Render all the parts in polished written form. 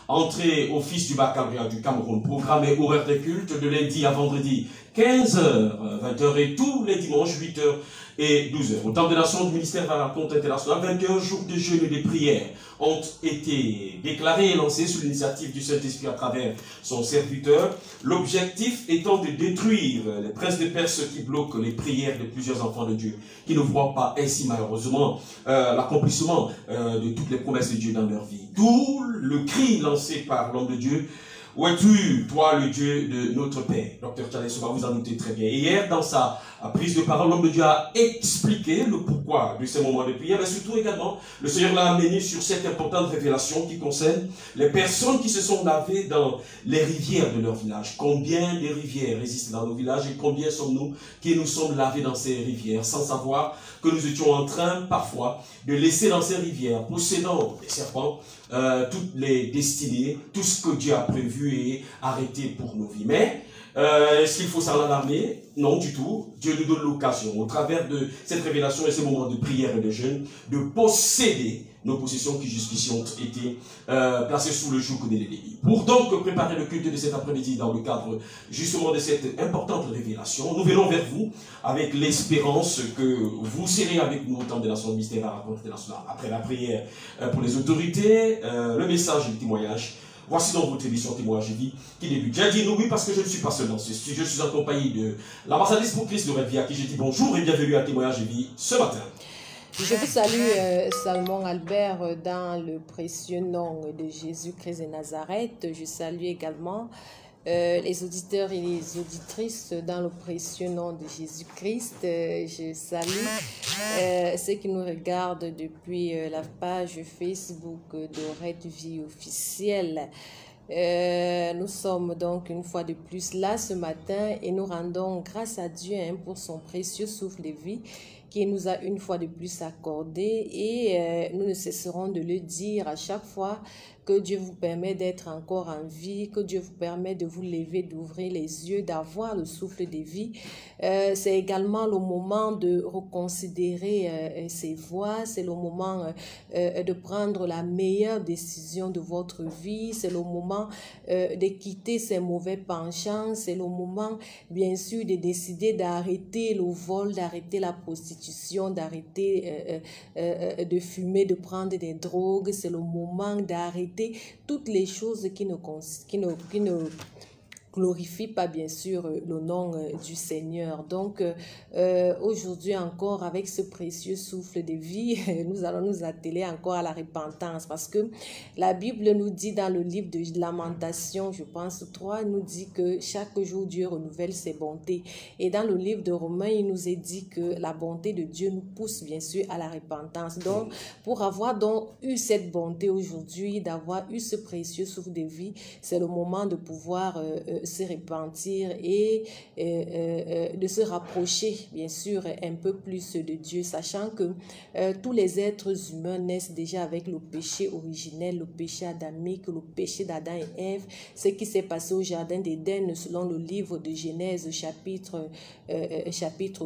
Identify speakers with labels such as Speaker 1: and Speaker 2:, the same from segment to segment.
Speaker 1: Entrée au fils du baccalauréat du Cameroun, programme et horaire de culte de lundi à vendredi, 15h, 20h et tous les dimanches, 8h et 12h. Au temps de nation du ministère vers la compte international, 21 jours de jeûne et de prières ont été déclarés et lancés sous l'initiative du Saint-Esprit à travers son serviteur. L'objectif étant de détruire les princes de Perse qui bloquent les prières de plusieurs enfants de Dieu, qui ne voient pas ainsi malheureusement l'accomplissement de toutes les promesses de Dieu dans leur vie. D'où le cri lancé par l'homme de Dieu: où es-tu, toi, le Dieu de notre Père? Docteur Tchadé va vous en douter très bien. Et hier, dans sa prise de parole, l'homme de Dieu a expliqué le pourquoi de ces moments de prière, et surtout également, le Seigneur l'a amené sur cette importante révélation qui concerne les personnes qui se sont lavées dans les rivières de leur village. Combien de rivières existent dans nos villages et combien sommes-nous qui nous sommes lavés dans ces rivières sans savoir que nous étions en train, parfois, de laisser dans ces rivières, possédant les serpents, toutes les destinées, tout ce que Dieu a prévu et arrêté pour nos vies. Mais, est-ce qu'il faut s'en alarmer? Non du tout. Dieu nous donne l'occasion, au travers de cette révélation et ces moments de prière et de jeûne, de posséder nos possessions qui jusqu'ici ont été placées sous le joug de l'ennemi. Pour donc préparer le culte de cet après-midi dans le cadre justement de cette importante révélation, nous venons vers vous avec l'espérance que vous serez avec nous au temps de la Son mystère à la Côte internationale. Après la prière pour les autorités, le message et le témoignage. Voici donc votre émission Témoignage et Vie qui débute. J'ai dit nous oui parce que je ne suis pas seul dans ce studio. Je suis accompagné de l'ambassadrice pour Christ de Red Vie à qui je dis bonjour et bienvenue à Témoignage et Vie ce matin.
Speaker 2: Je vous salue Salomon Albert dans le précieux nom de Jésus-Christ de Nazareth. Je salue également les auditeurs et les auditrices dans le précieux nom de Jésus-Christ. Je salue ceux qui nous regardent depuis la page Facebook de Red Vie officielle. Nous sommes donc une fois de plus là ce matin et nous rendons grâce à Dieu pour son précieux souffle de vie qui nous a une fois de plus accordé et nous ne cesserons de le dire à chaque fois que Dieu vous permet d'être encore en vie, que Dieu vous permet de vous lever, d'ouvrir les yeux, d'avoir le souffle de vie. C'est également le moment de reconsidérer ses voies, c'est le moment de prendre la meilleure décision de votre vie, c'est le moment de quitter ses mauvais penchants, c'est le moment bien sûr de décider d'arrêter le vol, d'arrêter la prostitution, d'arrêter de fumer, de prendre des drogues, c'est le moment d'arrêter toutes les choses qui ne glorifie pas bien sûr le nom du Seigneur. Donc aujourd'hui encore avec ce précieux souffle de vie, nous allons nous atteler encore à la repentance parce que la Bible nous dit dans le livre de Lamentation, je pense 3, nous dit que chaque jour Dieu renouvelle ses bontés. Et dans le livre de Romains, il nous est dit que la bonté de Dieu nous pousse bien sûr à la repentance. Donc pour avoir donc eu cette bonté aujourd'hui, d'avoir eu ce précieux souffle de vie, c'est le moment de pouvoir se repentir et de se rapprocher bien sûr un peu plus de Dieu, sachant que tous les êtres humains naissent déjà avec le péché originel, le péché adamique, le péché d'Adam et Ève. Ce qui s'est passé au jardin d'Éden selon le livre de Genèse chapitre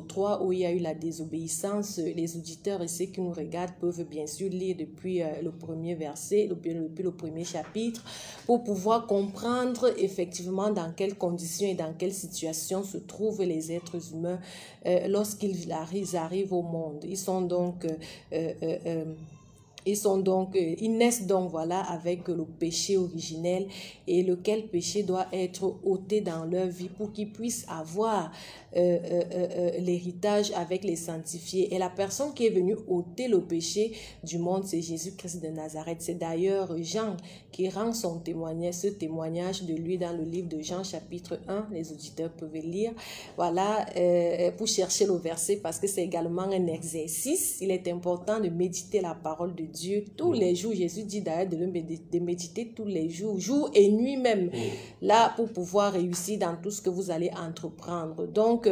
Speaker 2: 3 où il y a eu la désobéissance. Les auditeurs et ceux qui nous regardent peuvent bien sûr lire depuis le premier verset, depuis le premier chapitre, pour pouvoir comprendre effectivement dans quelles conditions et dans quelle situation se trouvent les êtres humains lorsqu'ils arrivent au monde. Ils naissent donc voilà avec le péché originel et lequel péché doit être ôté dans leur vie pour qu'ils puissent avoir l'héritage avec les sanctifiés. Et la personne qui est venue ôter le péché du monde, c'est Jésus-Christ de Nazareth. C'est d'ailleurs Jean qui rend ce témoignage de lui dans le livre de Jean chapitre 1. Les auditeurs peuvent lire. Voilà, pour chercher le verset parce que c'est également un exercice. Il est important de méditer la parole de Dieu tous les jours. Jésus dit d'ailleurs de méditer tous les jours, jour et nuit même, là pour pouvoir réussir dans tout ce que vous allez entreprendre. Donc,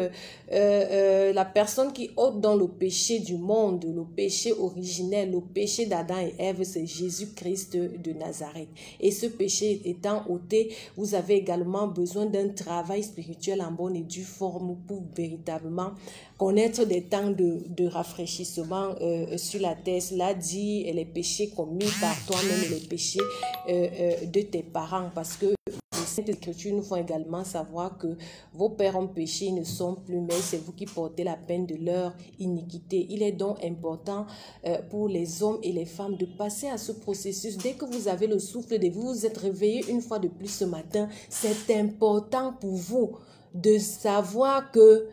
Speaker 2: la personne qui ôte dans le péché du monde, le péché originel, le péché d'Adam et Ève, c'est Jésus-Christ de Nazareth. Et ce péché étant ôté, vous avez également besoin d'un travail spirituel en bonne et due forme pour véritablement connaître des temps de rafraîchissement sur la terre. Cela dit les péchés commis par toi-même et les péchés de tes parents, parce que les Saintes Écritures nous font également savoir que vos pères ont péché, ils ne sont plus, mais c'est vous qui portez la peine de leur iniquité. Il est donc important pour les hommes et les femmes de passer à ce processus. Dès que vous avez le souffle de vous, vous êtes réveillé une fois de plus ce matin, c'est important pour vous de savoir que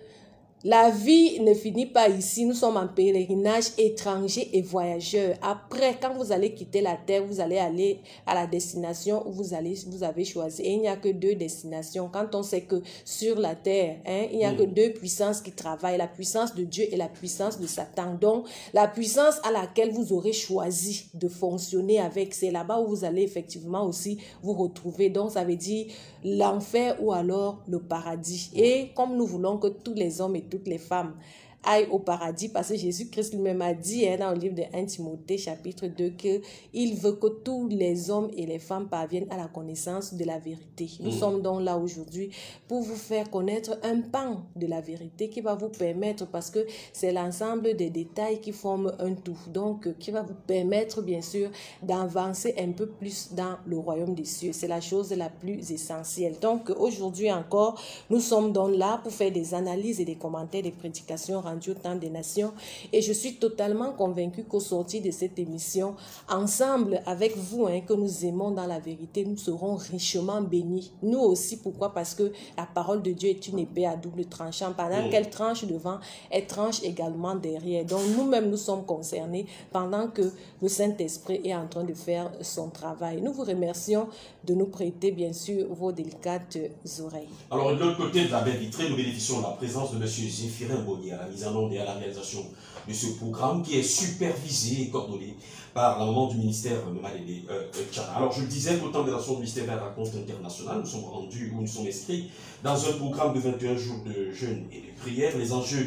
Speaker 2: la vie ne finit pas ici. Nous sommes en pèlerinage, étrangers et voyageurs. Après, quand vous allez quitter la terre, vous allez aller à la destination où vous avez choisi. Et il n'y a que deux destinations. Quand on sait que sur la terre, il n'y a que deux puissances qui travaillent, la puissance de Dieu et la puissance de Satan. Donc, la puissance à laquelle vous aurez choisi de fonctionner avec, c'est là-bas où vous allez effectivement aussi vous retrouver. Donc, ça veut dire l'enfer ou alors le paradis. Et comme nous voulons que tous les hommes et toutes les femmes aillent au paradis, parce que Jésus-Christ lui-même a dit dans le livre de 1 Timothée chapitre 2 qu'il veut que tous les hommes et les femmes parviennent à la connaissance de la vérité. Nous sommes donc là aujourd'hui pour vous faire connaître un pan de la vérité qui va vous permettre, parce que c'est l'ensemble des détails qui forment un tout, donc qui va vous permettre bien sûr d'avancer un peu plus dans le royaume des cieux. C'est la chose la plus essentielle. Donc aujourd'hui encore, nous sommes donc là pour faire des analyses et des commentaires des prédications rendu au temps des nations, et je suis totalement convaincue qu'au sortir de cette émission, ensemble avec vous, que nous aimons dans la vérité, nous serons richement bénis. Nous aussi, pourquoi? Parce que la parole de Dieu est une épée à double tranchant. Pendant qu'elle tranche devant, elle tranche également derrière. Donc nous-mêmes, nous sommes concernés pendant que le Saint-Esprit est en train de faire son travail. Nous vous remercions de nous prêter, bien sûr, vos délicates oreilles.
Speaker 1: Alors, de l'autre côté de la baie vitrée, nous bénéficions de la présence de M. Zéphirin Bonnier à la mise en onde et à la réalisation de ce programme qui est supervisé et coordonné par la maman du ministère, Mamadé Tchana. Alors, je le disais, au temps de l'action du ministère vers la Raconte internationale, nous sommes rendus ou nous sommes inscrits dans un programme de 21 jours de jeûne et de prière. Les enjeux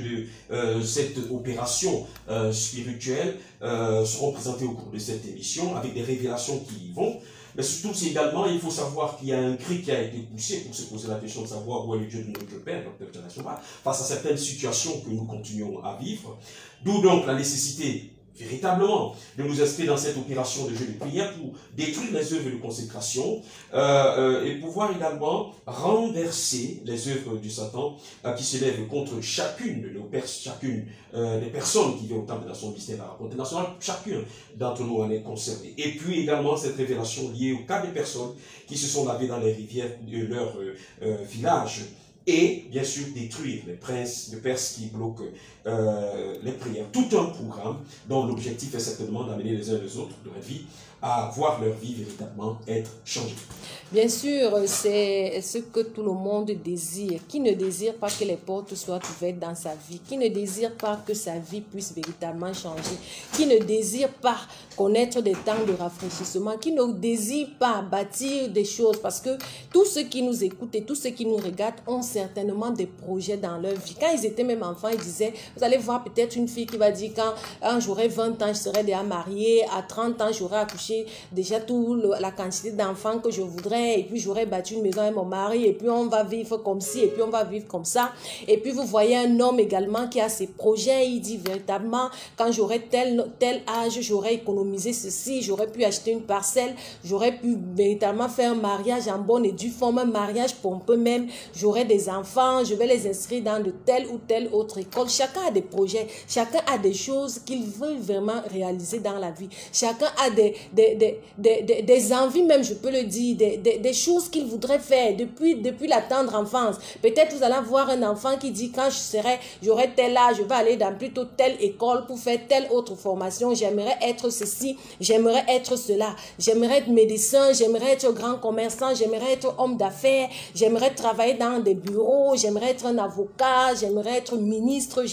Speaker 1: de cette opération spirituelle seront présentés au cours de cette émission avec des révélations qui y vont. Mais surtout, c'est également, il faut savoir qu'il y a un cri qui a été poussé pour se poser la question de savoir où est le Dieu de notre Père, Dr. Tchana, face à certaines situations que nous continuons à vivre. D'où donc la nécessité véritablement de nous inscrire dans cette opération de jeûne et prière pour détruire les œuvres de consécration et pouvoir également renverser les œuvres du Satan qui se lèvent contre chacune de nos des personnes qui viennent au temple de son ministère à la Raconte internationale. Chacun d'entre nous en est concerné. Et puis également cette révélation liée au cas des personnes qui se sont lavées dans les rivières de leur village. Et bien sûr détruire les princes de Perse qui bloquent les prières. Tout un programme dont l'objectif est certainement d'amener les uns les autres de la vie à voir leur vie véritablement être changée.
Speaker 2: Bien sûr, c'est ce que tout le monde désire. Qui ne désire pas que les portes soient ouvertes dans sa vie? Qui ne désire pas que sa vie puisse véritablement changer? Qui ne désire pas connaître des temps de rafraîchissement? Qui ne désire pas bâtir des choses? Parce que tous ceux qui nous écoutent et tous ceux qui nous regardent ont certainement des projets dans leur vie. Quand ils étaient même enfants, ils disaient, vous allez voir peut-être une fille qui va dire, quand j'aurai 20 ans, je serai déjà mariée, à 30 ans, j'aurai accouché déjà toute la quantité d'enfants que je voudrais, et puis j'aurais battu une maison avec mon mari, et puis on va vivre comme ci, et puis on va vivre comme ça. Et puis vous voyez un homme également qui a ses projets, il dit véritablement, quand j'aurai tel âge, j'aurais économisé ceci, j'aurais pu acheter une parcelle, j'aurais pu véritablement faire un mariage en bonne et due forme, un mariage pompeux même, j'aurai des enfants, je vais les inscrire dans de telle ou telle autre école. Chacun a des projets, chacun a des choses qu'il veut vraiment réaliser dans la vie. Chacun a des envies même, je peux le dire, des choses qu'il voudrait faire depuis la tendre enfance. Peut-être vous allez voir un enfant qui dit, quand j'aurai tel âge, je vais aller dans plutôt telle école pour faire telle autre formation, j'aimerais être ceci, j'aimerais être cela, j'aimerais être médecin, j'aimerais être grand commerçant, j'aimerais être homme d'affaires, j'aimerais travailler dans des bureaux, j'aimerais être un avocat, j'aimerais être ministre,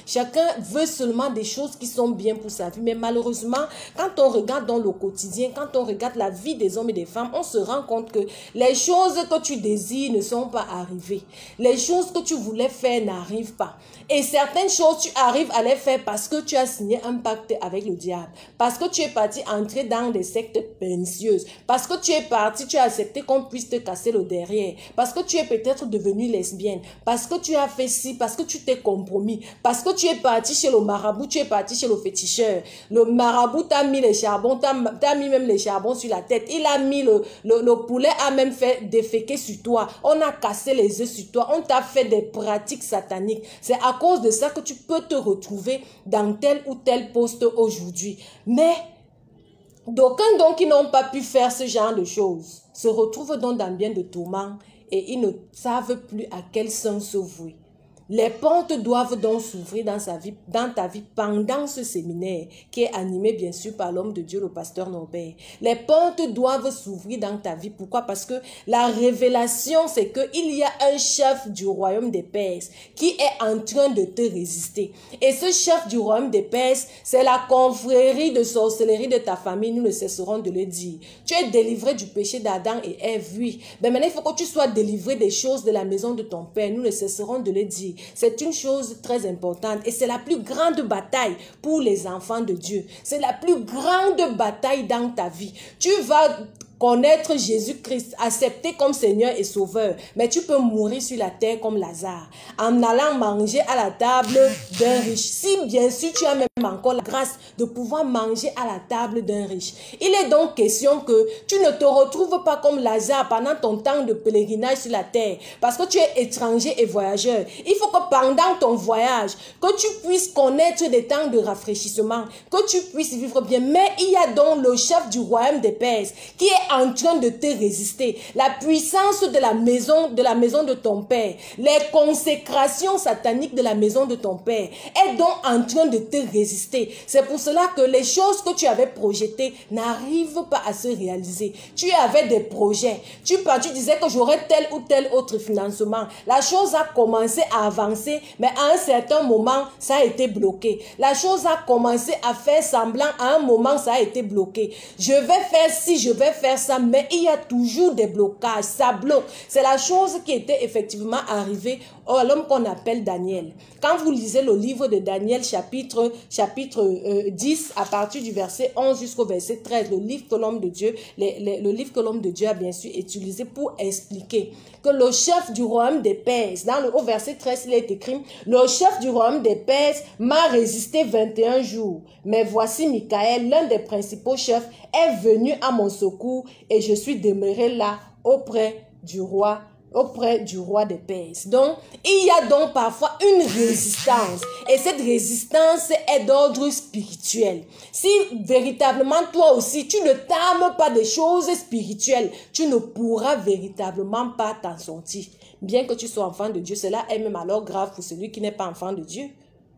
Speaker 2: chacun veut seulement des choses qui sont bien pour sa vie. Mais malheureusement, quand on regarde dans le quotidien, quand on regarde la vie des hommes et des femmes, on se rend rends compte que les choses que tu désires ne sont pas arrivées. Les choses que tu voulais faire n'arrivent pas. Et certaines choses, tu arrives à les faire parce que tu as signé un pacte avec le diable. Parce que tu es parti entrer dans des sectes pernicieuses. Parce que tu es parti, tu as accepté qu'on puisse te casser le derrière. Parce que tu es peut-être devenue lesbienne. Parce que tu as fait ci, parce que tu t'es compromis. Parce que tu es parti chez le marabout, tu es parti chez le féticheur. Le marabout t'a mis les charbons, t'a mis même les charbons sur la tête. Il a mis le poulet, a même fait déféquer sur toi. On a cassé les œufs sur toi. On t'a fait des pratiques sataniques. C'est à cause de ça que tu peux te retrouver dans tel ou tel poste aujourd'hui. Mais d'aucuns donc qui n'ont pas pu faire ce genre de choses se retrouvent donc dans bien de tourments et ils ne savent plus à quel sens se vouer. Les portes doivent donc s'ouvrir dans ta vie pendant ce séminaire qui est animé bien sûr par l'homme de Dieu, le pasteur Norbert. Les portes doivent s'ouvrir dans ta vie. Pourquoi? Parce que la révélation, c'est qu'il y a un chef du royaume des Perses qui est en train de te résister. Et ce chef du royaume des Perses, c'est la confrérie de sorcellerie de ta famille. Nous ne cesserons de le dire. Tu es délivré du péché d'Adam et Ève, oui. Mais maintenant, il faut que tu sois délivré des choses de la maison de ton père. Nous ne cesserons de le dire. C'est une chose très importante et c'est la plus grande bataille pour les enfants de Dieu. C'est la plus grande bataille dans ta vie. Tu vas connaître Jésus-Christ, accepter comme Seigneur et Sauveur, mais tu peux mourir sur la terre comme Lazare, en allant manger à la table d'un riche. Si bien sûr tu as même encore la grâce de pouvoir manger à la table d'un riche. Il est donc question que tu ne te retrouves pas comme Lazare pendant ton temps de pèlerinage sur la terre, parce que tu es étranger et voyageur. Il faut que pendant ton voyage, que tu puisses connaître des temps de rafraîchissement, que tu puisses vivre bien. Mais il y a donc le chef du royaume des Perses qui est en train de te résister. La puissance de la maison de ton père, les consécrations sataniques de la maison de ton père est donc en train de te résister. C'est pour cela que les choses que tu avais projetées n'arrivent pas à se réaliser. Tu avais des projets. Tu disais que j'aurais tel ou tel autre financement. La chose a commencé à avancer, mais à un certain moment, ça a été bloqué. La chose a commencé à faire semblant, à un moment, ça a été bloqué. Je vais faire ci, je vais faire ça, mais il y a toujours des blocages, ça bloque. C'est la chose qui était effectivement arrivée à l'homme qu'on appelle Daniel. Quand vous lisez le livre de Daniel, chapitre 10, à partir du verset 11 jusqu'au verset 13, le livre que l'homme de Dieu a bien sûr utilisé pour expliquer que le chef du royaume des Perses, au verset 13, il est écrit, le chef du royaume des Perses m'a résisté 21 jours, mais voici Michael, l'un des principaux chefs, est venu à mon secours et je suis demeuré là auprès du roi des Perses. Donc, il y a donc parfois une résistance. Et cette résistance est d'ordre spirituel. Si véritablement toi aussi, tu ne t'armes pas des choses spirituelles, tu ne pourras véritablement pas t'en sortir. Bien que tu sois enfant de Dieu, cela est même alors grave pour celui qui n'est pas enfant de Dieu.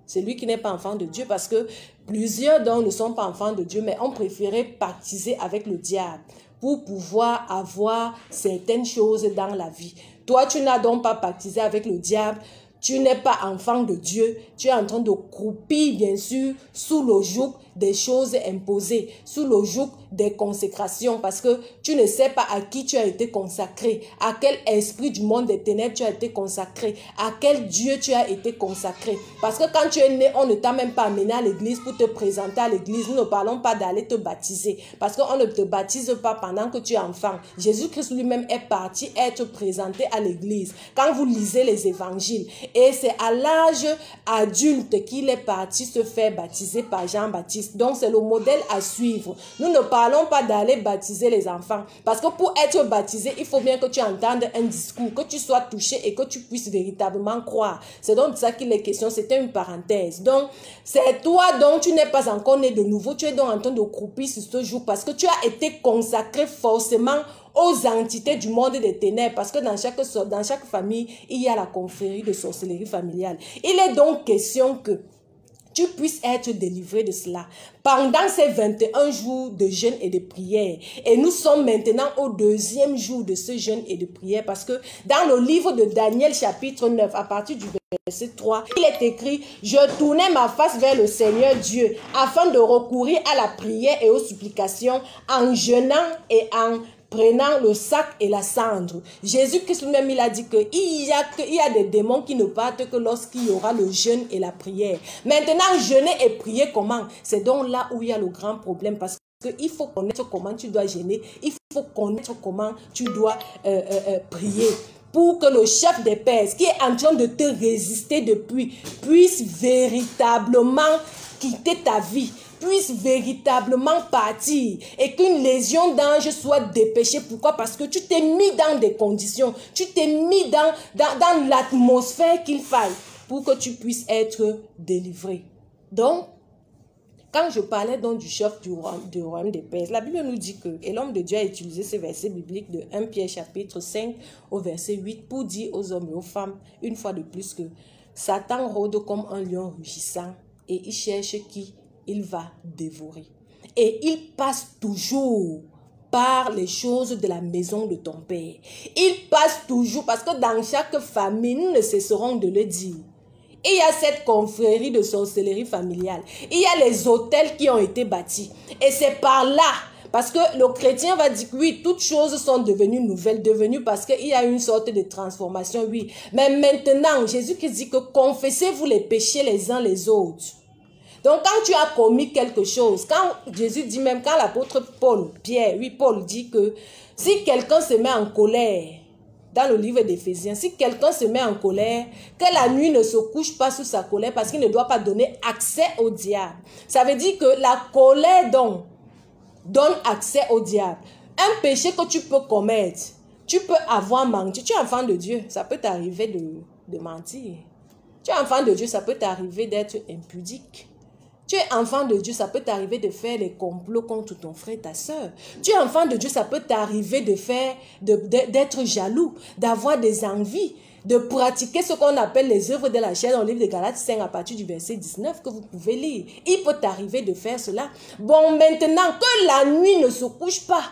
Speaker 2: Celui qui n'est pas enfant de Dieu, parce que plusieurs d'entre ne sont pas enfants de Dieu, mais ont préféré pactiser avec le diable pour pouvoir avoir certaines choses dans la vie. Toi, tu n'as donc pas pactisé avec le diable, tu n'es pas enfant de Dieu, tu es en train de croupir, bien sûr, sous le joug des choses imposées, sous le joug des consécrations, parce que tu ne sais pas à qui tu as été consacré, à quel esprit du monde des ténèbres tu as été consacré, à quel Dieu tu as été consacré. Parce que quand tu es né, on ne t'a même pas amené à l'église pour te présenter à l'église. Nous ne parlons pas d'aller te baptiser, parce qu'on ne te baptise pas pendant que tu es enfant. Jésus-Christ lui-même est parti être présenté à l'église. Quand vous lisez les évangiles, et c'est à l'âge adulte qu'il est parti se faire baptiser par Jean-Baptiste. Donc c'est le modèle à suivre. Nous ne parlons pas d'aller baptiser les enfants. Parce que pour être baptisé, il faut bien que tu entendes un discours, que tu sois touché et que tu puisses véritablement croire. C'est donc de ça qu'il est question. C'était une parenthèse. Donc c'est toi dont tu n'es pas encore né de nouveau. Tu es donc en train de croupir sur ce jour parce que tu as été consacré forcément aux entités du monde des ténèbres, parce que dans chaque famille, il y a la confrérie de sorcellerie familiale. Il est donc question que tu puisses être délivré de cela pendant ces 21 jours de jeûne et de prière. Et nous sommes maintenant au deuxième jour de ce jeûne et de prière, parce que dans le livre de Daniel chapitre 9, à partir du verset 3, il est écrit: je tournais ma face vers le Seigneur Dieu afin de recourir à la prière et aux supplications en jeûnant et en prenant le sac et la cendre. Jésus-Christ lui-même, il a dit qu'il y a des démons qui ne partent que lorsqu'il y aura le jeûne et la prière. Maintenant, jeûner et prier comment? C'est donc là où il y a le grand problème, parce qu'il faut connaître comment tu dois jeûner, il faut connaître comment tu dois prier, pour que le chef des pères, qui est en train de te résister depuis, puisse véritablement quitter ta vie, puisse véritablement partir, et qu'une légion d'anges soit dépêchée. Pourquoi? Parce que tu t'es mis dans des conditions, tu t'es mis dans l'atmosphère qu'il faille pour que tu puisses être délivré. Donc, quand je parlais donc du chef du royaume des Perses, la Bible nous dit que, et l'homme de Dieu a utilisé ce verset biblique de 1 Pierre chapitre 5 au verset 8 pour dire aux hommes et aux femmes, une fois de plus, que Satan rôde comme un lion rugissant et il cherche qui il va dévorer. Et il passe toujours par les choses de la maison de ton Père. Il passe toujours, parce que dans chaque famille, nous ne cesserons de le dire. Il y a cette confrérie de sorcellerie familiale. Il y a les hôtels qui ont été bâtis. Et c'est par là, parce que le chrétien va dire que oui, toutes choses sont devenues nouvelles, devenues parce qu'il y a une sorte de transformation, oui. Mais maintenant, Jésus-Christ dit que confessez-vous les péchés les uns les autres. Donc quand tu as commis quelque chose, quand Jésus dit même, quand l'apôtre Paul dit que si quelqu'un se met en colère, dans le livre d'Éphésiens, si quelqu'un se met en colère, que la nuit ne se couche pas sous sa colère parce qu'il ne doit pas donner accès au diable. Ça veut dire que la colère donne accès au diable. Un péché que tu peux commettre, tu peux avoir menti. Tu es enfant de Dieu, ça peut t'arriver de mentir. Tu es enfant de Dieu, ça peut t'arriver d'être impudique. Tu es enfant de Dieu, ça peut t'arriver de faire les complots contre ton frère, ta soeur. Tu es enfant de Dieu, ça peut t'arriver d'être jaloux, d'avoir des envies, de pratiquer ce qu'on appelle les œuvres de la chair dans le livre de Galates 5 à partir du verset 19 que vous pouvez lire. Il peut t'arriver de faire cela. Bon, maintenant que la nuit ne se couche pas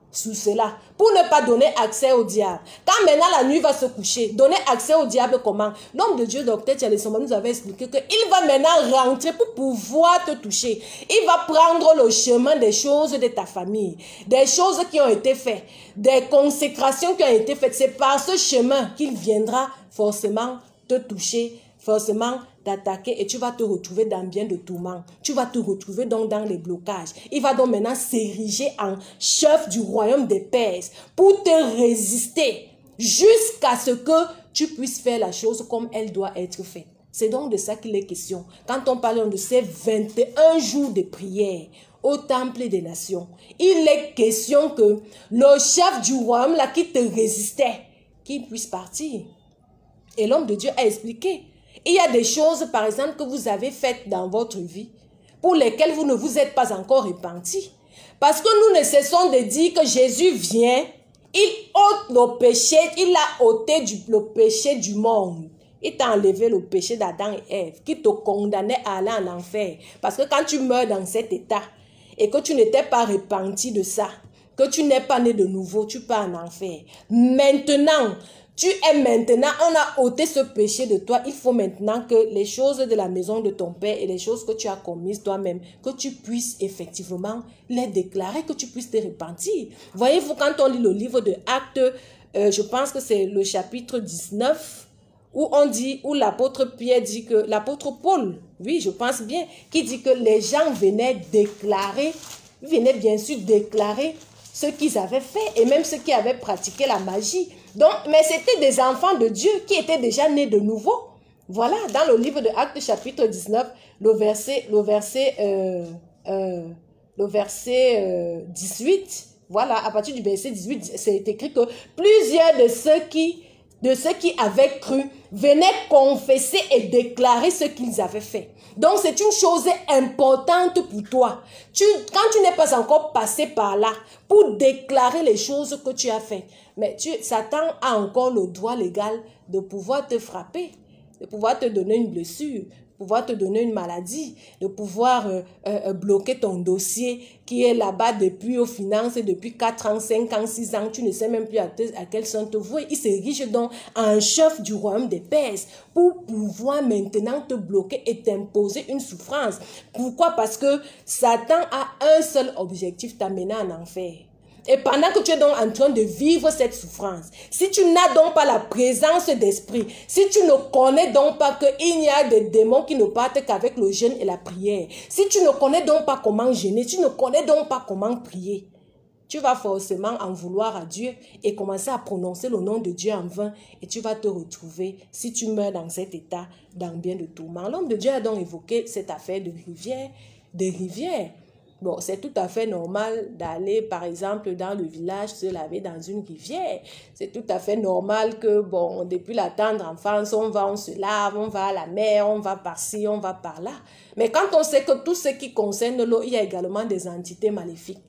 Speaker 2: sous cela, pour ne pas donner accès au diable. Quand maintenant la nuit va se coucher, donner accès au diable comment? L'homme de Dieu, docteur Tchalesoma, nous avait expliqué qu'il va maintenant rentrer pour pouvoir te toucher. Il va prendre le chemin des choses de ta famille, des choses qui ont été faites, des consécrations qui ont été faites. C'est par ce chemin qu'il viendra forcément te toucher, forcément t'attaquer, et tu vas te retrouver dans bien de tourments. Tu vas te retrouver donc dans les blocages. Il va donc maintenant s'ériger en chef du royaume des Perses pour te résister jusqu'à ce que tu puisses faire la chose comme elle doit être faite. C'est donc de ça qu'il est question. Quand on parle de ces 21 jours de prière au temple des nations, il est question que le chef du royaume là qui te résistait, qu'il puisse partir. Et l'homme de Dieu a expliqué. Il y a des choses, par exemple, que vous avez faites dans votre vie, pour lesquelles vous ne vous êtes pas encore repentis. Parce que nous ne cessons de dire que Jésus vient, il ôte le péché, il a ôté le péché du monde. Il t'a enlevé le péché d'Adam et Ève, qui te condamnait à aller en enfer. Parce que quand tu meurs dans cet état, et que tu n'étais pas repenti de ça, que tu n'es pas né de nouveau, tu pars en enfer. Maintenant, on a ôté ce péché de toi. Il faut maintenant que les choses de la maison de ton père et les choses que tu as commises toi-même, que tu puisses effectivement les déclarer, que tu puisses te repentir. Voyez-vous, quand on lit le livre de Actes, je pense que c'est le chapitre 19, où l'apôtre Pierre dit que, l'apôtre Paul, oui, je pense bien, qui dit que les gens venaient bien sûr déclarer ce qu'ils avaient fait, et même ceux qui avaient pratiqué la magie. Donc, mais c'était des enfants de Dieu qui étaient déjà nés de nouveau. Voilà, dans le livre de Actes chapitre 19, le verset 18, voilà, à partir du verset 18, c'est écrit que plusieurs de ceux qui avaient cru venaient confesser et déclarer ce qu'ils avaient fait. Donc, c'est une chose importante pour toi. Quand tu n'es pas encore passé par là pour déclarer les choses que tu as faites, mais Satan a encore le droit légal de pouvoir te frapper, de pouvoir te donner une blessure, de pouvoir te donner une maladie, de pouvoir bloquer ton dossier qui est là-bas depuis aux finances, depuis 4 ans, 5 ans, 6 ans, tu ne sais même plus à quel sens te vouer. Il s'érige donc en chef du royaume des Perses pour pouvoir maintenant te bloquer et t'imposer une souffrance. Pourquoi? Parce que Satan a un seul objectif, t'amener en enfer. Et pendant que tu es donc en train de vivre cette souffrance, si tu n'as donc pas la présence d'esprit, si tu ne connais donc pas qu'il y a des démons qui ne partent qu'avec le jeûne et la prière, si tu ne connais donc pas comment jeûner, tu ne connais donc pas comment prier, tu vas forcément en vouloir à Dieu et commencer à prononcer le nom de Dieu en vain et tu vas te retrouver, si tu meurs dans cet état, dans bien de tourments. L'homme de Dieu a donc évoqué cette affaire de rivière. Bon, c'est tout à fait normal d'aller, par exemple, dans le village, se laver dans une rivière. C'est tout à fait normal que, bon, depuis la tendre enfance, on se lave, on va à la mer, on va par-ci, on va par-là. Mais quand on sait que tout ce qui concerne l'eau, il y a également des entités maléfiques.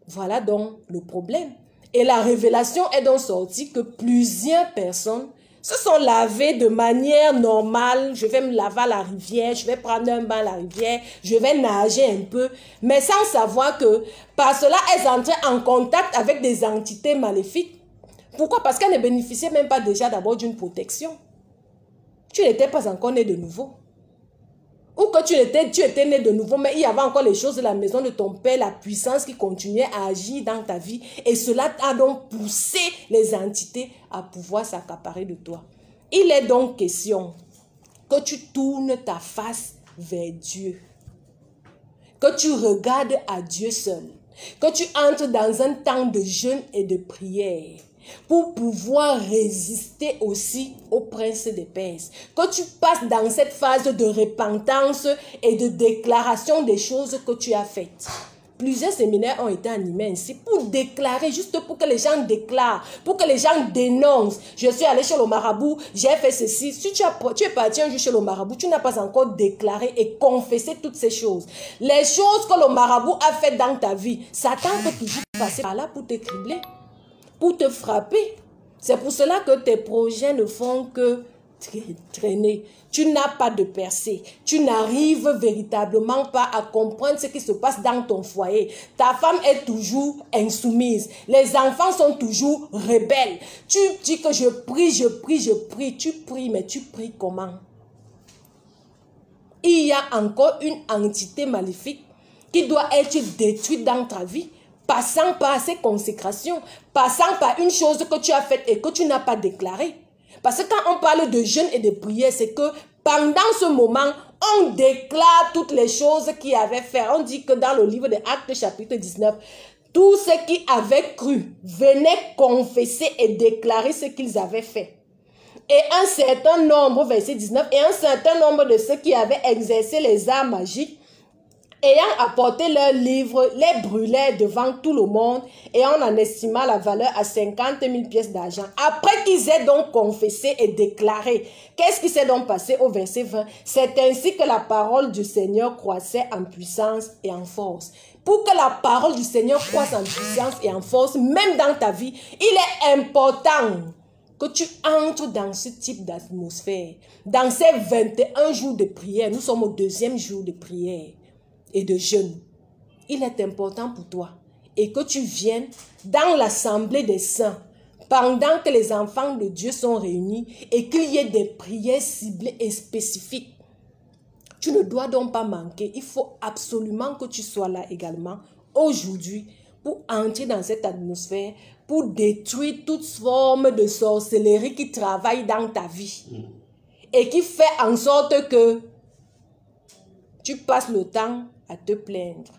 Speaker 2: Voilà donc le problème. Et la révélation est donc sortie que plusieurs personnes se sont lavées de manière normale. Je vais me laver à la rivière, je vais prendre un bain à la rivière, je vais nager un peu, mais sans savoir que par cela, elles entraient en contact avec des entités maléfiques. Pourquoi? Parce qu'elles ne bénéficiaient même pas déjà d'abord d'une protection. Tu n'étais pas encore né de nouveau. Ou que tu étais né de nouveau, mais il y avait encore les choses de la maison de ton père, la puissance qui continuait à agir dans ta vie. Et cela a donc poussé les entités à pouvoir s'accaparer de toi. Il est donc question que tu tournes ta face vers Dieu. Que tu regardes à Dieu seul. Que tu entres dans un temps de jeûne et de prière. Pour pouvoir résister aussi au prince des Perses. Que tu passes dans cette phase de repentance et de déclaration des choses que tu as faites. Plusieurs séminaires ont été animés ainsi pour déclarer, juste pour que les gens déclarent, pour que les gens dénoncent. Je suis allé chez le marabout, j'ai fait ceci. Si tu es parti un jour chez le marabout, tu n'as pas encore déclaré et confessé toutes ces choses. Les choses que le marabout a faites dans ta vie, Satan peut toujours passer par là pour te cribler, pour te frapper. C'est pour cela que tes projets ne font que traîner. Tu n'as pas de percée. Tu n'arrives véritablement pas à comprendre ce qui se passe dans ton foyer. Ta femme est toujours insoumise. Les enfants sont toujours rebelles. Tu dis que je prie, je prie, je prie. Tu pries, mais tu pries comment? Il y a encore une entité maléfique qui doit être détruite dans ta vie, passant par ces consécrations, passant par une chose que tu as faite et que tu n'as pas déclarée. Parce que quand on parle de jeûne et de prière, c'est que pendant ce moment, on déclare toutes les choses qu'ils avaient fait. On dit que dans le livre des Actes chapitre 19, tous ceux qui avaient cru venaient confesser et déclarer ce qu'ils avaient fait. Et un certain nombre, verset 19, et un certain nombre de ceux qui avaient exercé les arts magiques, ayant apporté leurs livres, les brûlèrent devant tout le monde et on en estima la valeur à 50 000 pièces d'argent. Après qu'ils aient donc confessé et déclaré, qu'est-ce qui s'est donc passé au verset 20? C'est ainsi que la parole du Seigneur croissait en puissance et en force. Pour que la parole du Seigneur croisse en puissance et en force, même dans ta vie, il est important que tu entres dans ce type d'atmosphère. Dans ces 21 jours de prière, nous sommes au 2e jour de prière et de jeûne, il est important pour toi et que tu viennes dans l'assemblée des saints pendant que les enfants de Dieu sont réunis et qu'il y ait des prières ciblées et spécifiques. Tu ne dois donc pas manquer. Il faut absolument que tu sois là également aujourd'hui pour entrer dans cette atmosphère, pour détruire toute forme de sorcellerie qui travaille dans ta vie et qui fait en sorte que tu passes le temps à te plaindre.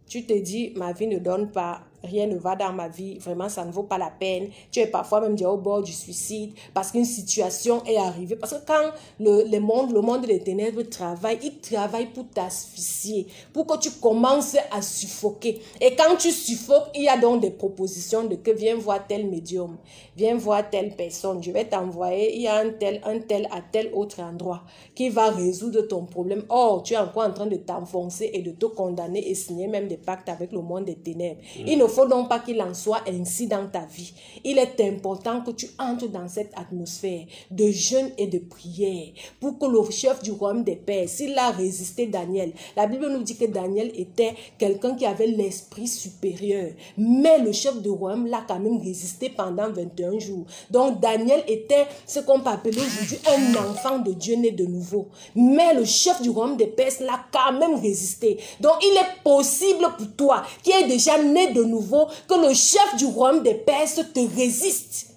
Speaker 2: Tu te dis, ma vie ne donne pas, rien ne va dans ma vie, vraiment ça ne vaut pas la peine. Tu es parfois même déjà au bord du suicide parce qu'une situation est arrivée. Parce que quand le monde des ténèbres travaille, il travaille pour t'asphyxier, pour que tu commences à suffoquer. Et quand tu suffoques, il y a donc des propositions de que viens voir tel médium, viens voir telle personne, je vais t'envoyer, il y a un tel à tel autre endroit qui va résoudre ton problème. Or, tu es encore en train de t'enfoncer et de te condamner et signer même des pactes avec le monde des ténèbres. Il ne faut donc pas qu'il en soit ainsi dans ta vie. Il est important que tu entres dans cette atmosphère de jeûne et de prière pour que le chef du royaume des pères, s'il a résisté Daniel, la Bible nous dit que Daniel était quelqu'un qui avait l'esprit supérieur, mais le chef du royaume l'a quand même résisté pendant 21 jours. Donc Daniel était ce qu'on peut appeler aujourd'hui un enfant de Dieu né de nouveau, mais le chef du royaume des Perses l'a quand même résisté. Donc il est possible pour toi qui est déjà né de nouveau nouveau, que le chef du royaume des Perses te résiste.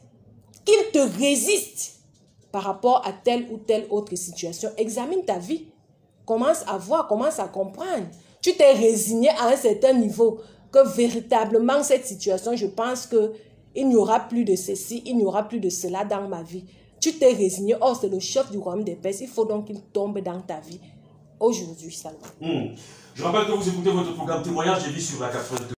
Speaker 2: Qu'il te résiste par rapport à telle ou telle autre situation. Examine ta vie. Commence à voir, commence à comprendre. Tu t'es résigné à un certain niveau que véritablement cette situation, je pense qu'il n'y aura plus de ceci, il n'y aura plus de cela dans ma vie. Tu t'es résigné, oh c'est le chef du royaume des Perses, il faut donc qu'il tombe dans ta vie. Aujourd'hui, Salomon.
Speaker 1: Je rappelle que vous écoutez votre programme témoignage, j'ai vu sur la 82.